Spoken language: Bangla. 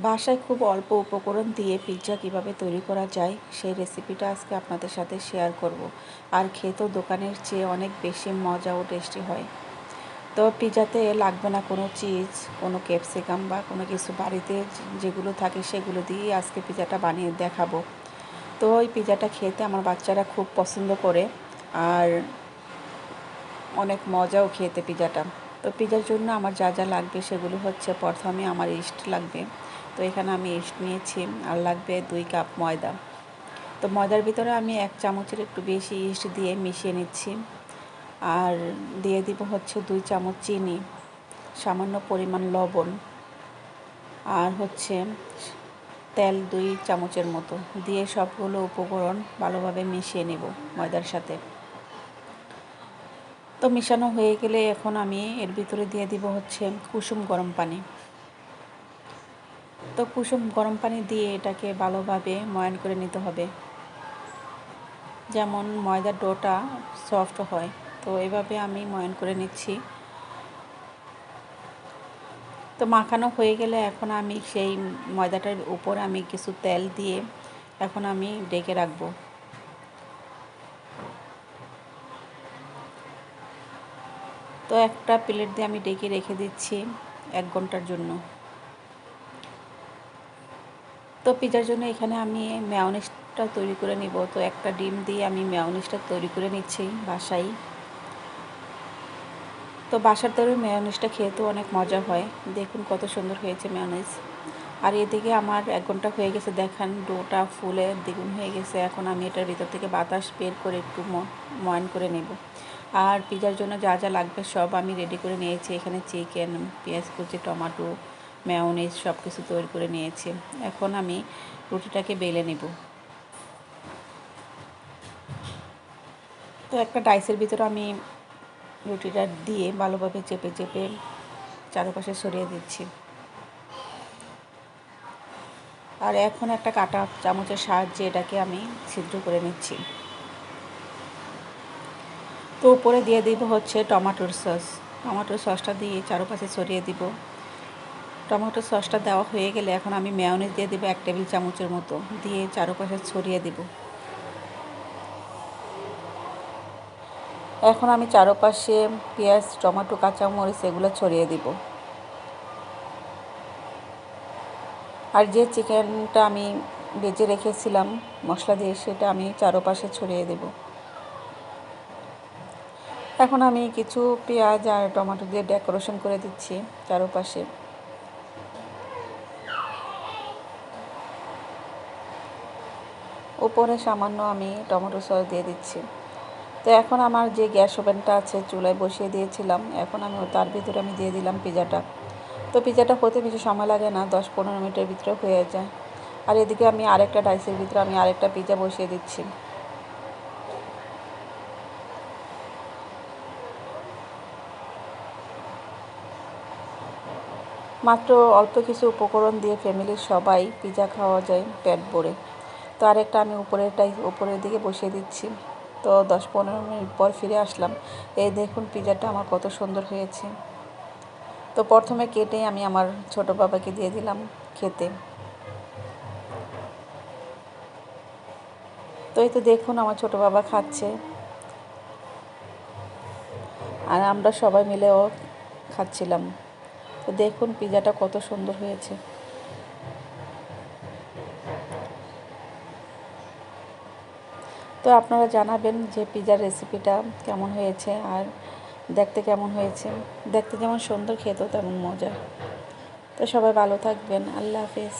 বাসায় খুব অল্প উপকরণ দিয়ে পিৎজা কিভাবে তৈরি করা যায় সেই রেসিপিটা আজকে আপনাদের সাথে শেয়ার করব। আর খেতেও দোকানের চেয়ে অনেক বেশি মজা ও টেস্টি হয়। তো পিৎজাতে লাগবে না কোনো চিজ, কোনো ক্যাপসিকাম বা কোনো কিছু, বাড়িতে যেগুলো থাকে সেগুলো দিয়েই আজকে পিৎজাটা বানিয়ে দেখাবো। তো ওই পিৎজাটা খেতে আমার বাচ্চারা খুব পছন্দ করে, আর অনেক মজাও খেতে পিৎজাটা। তো পিৎজার জন্য আমার যা যা লাগবে সেগুলো হচ্ছে, প্রথমে আমার ইস্ট লাগবে। তো এখানে আমি ইস্ট নিয়েছি, আর লাগবে 2 কাপ ময়দা। তো ময়দার ভিতরে আমি 1 চামচের একটু বেশি ইস্ট দিয়ে মিশিয়ে নিচ্ছি। আর দিয়ে দিব হচ্ছে 2 চামচ চিনি, সামান্য পরিমাণ লবণ, আর হচ্ছে তেল 2 চামচের মতো দিয়ে সবগুলো উপকরণ ভালোভাবে মিশিয়ে নেব ময়দার সাথে। তো মিশানো হয়ে গেলে এখন আমি এর ভিতরে দিয়ে দিব হচ্ছে কুসুম গরম পানি। তো কুসুম গরম পানি দিয়ে এটাকে ভালোভাবে ময়ান করে নিতে হবে, যেমন ময়দার ডোটা সফট হয়। তো এভাবে আমি ময়ান করে নিচ্ছি। তো মাখানো হয়ে গেলে এখন আমি সেই ময়দাটার উপর আমি কিছু তেল দিয়ে এখন আমি ঢেকে রাখবো। তো একটা প্লেট দিয়ে আমি ঢেকে রেখে দিচ্ছি 1 ঘন্টার জন্য। তো পিৎজার জন্য এখানে আমি মেয়োনিজটা তৈরি করে নিব। তো একটা ডিম দিয়ে আমি মেয়োনিজটা তৈরি করে নিচ্ছি বাসায়। তো বাসার তৈরি মেয়োনিজটা খেতেও অনেক মজা হয়। দেখুন কত সুন্দর হয়েছে মেয়োনিজ। আর এদিকে আমার 1 ঘন্টা হয়ে গেছে, দেখেন ডোটা ফুলে দ্বিগুণ হয়ে গেছে। এখন আমি এটার ভিতর থেকে বাতাস বের করে একটু ময়ান করে নেব। আর পিৎজার জন্য যা যা লাগবে সব আমি রেডি করে নিয়েছি। এখানে চিকেন, পেঁয়াজ কুচি, টমেটো, মেয়োনিজ সব কিছু তৈরি করে নিয়েছি। এখন আমি রুটিটাকে বেলে নেব। তো একটা ডাইসের ভিতরে আমি রুটিটা দিয়ে ভালোভাবে চেপে চেপে চারপাশে সরিয়ে দিচ্ছি। আর এখন একটা কাঁটা চামচের সাহায্যে এটাকে আমি ছিদ্র করে নিচ্ছি। তো উপরে দিয়ে দিব হচ্ছে টমেটোর সস। টমেটোর সসটা দিয়ে চারপাশে ছড়িয়ে দিব। টমেটোর সসটা দেওয়া হয়ে গেলে এখন আমি মেয়োনিজ দিয়ে দিব 1 টেবিল চামচের মতো, দিয়ে চারপাশে ছড়িয়ে দিব। এখন আমি চারপাশে পেঁয়াজ, টমেটো, কাঁচামরিচ এগুলো ছড়িয়ে দিব। আর যে চিকেনটা আমি ভেজে রেখেছিলাম মশলা দিয়ে, সেটা আমি চারপাশে ছড়িয়ে দেব। এখন আমি কিছু পেঁয়াজ আর টমেটো দিয়ে ডেকোরেশন করে দিচ্ছি চারপাশে। উপরে সামান্য আমি টমেটো সস দিয়ে দিচ্ছি। তো এখন আমার যে গ্যাস ওভেনটা আছে চুলায় বসিয়ে দিয়েছিলাম, এখন আমি তার ভিতরে আমি দিয়ে দিলাম পিৎজাটা। তো পিৎজাটা হতে বেশি সময় লাগে না, 10-15 মিনিটের ভিতরে হয়ে যায়। আর এদিকে আমি আরেকটা ডাইসের ভিতরে আমি আরেকটা পিৎজা বসিয়ে দিচ্ছি। মাত্র অল্প কিছু উপকরণ দিয়ে ফ্যামিলির সবাই পিৎজা খাওয়া যায় পেট ভরে। তো আরেকটা আমি উপরের দিকে বসিয়ে দিচ্ছি। তো 10-15 মিনিট পর ফিরে আসলাম। এই দেখুন পিৎজাটা আমার কত সুন্দর হয়েছে। তো প্রথমে কেটে আমি আমার ছোট বাবাকে দিয়ে দিলাম খেতে। তো এই তো দেখুন আমার ছোট বাবা খাচ্ছে, আর আমরা সবাই মিলেও খাচ্ছিলাম। তো দেখুন পিৎজাটা কত সুন্দর হয়েছে। তো আপনারা জানাবেন যে পিৎজার রেসিপিটা কেমন হয়েছে, আর দেখতে কেমন হয়েছে। দেখতে যেমন সুন্দর, খেতেও তেমন মজা। তো সবাই ভালো থাকবেন। আল্লাহ হাফেজ।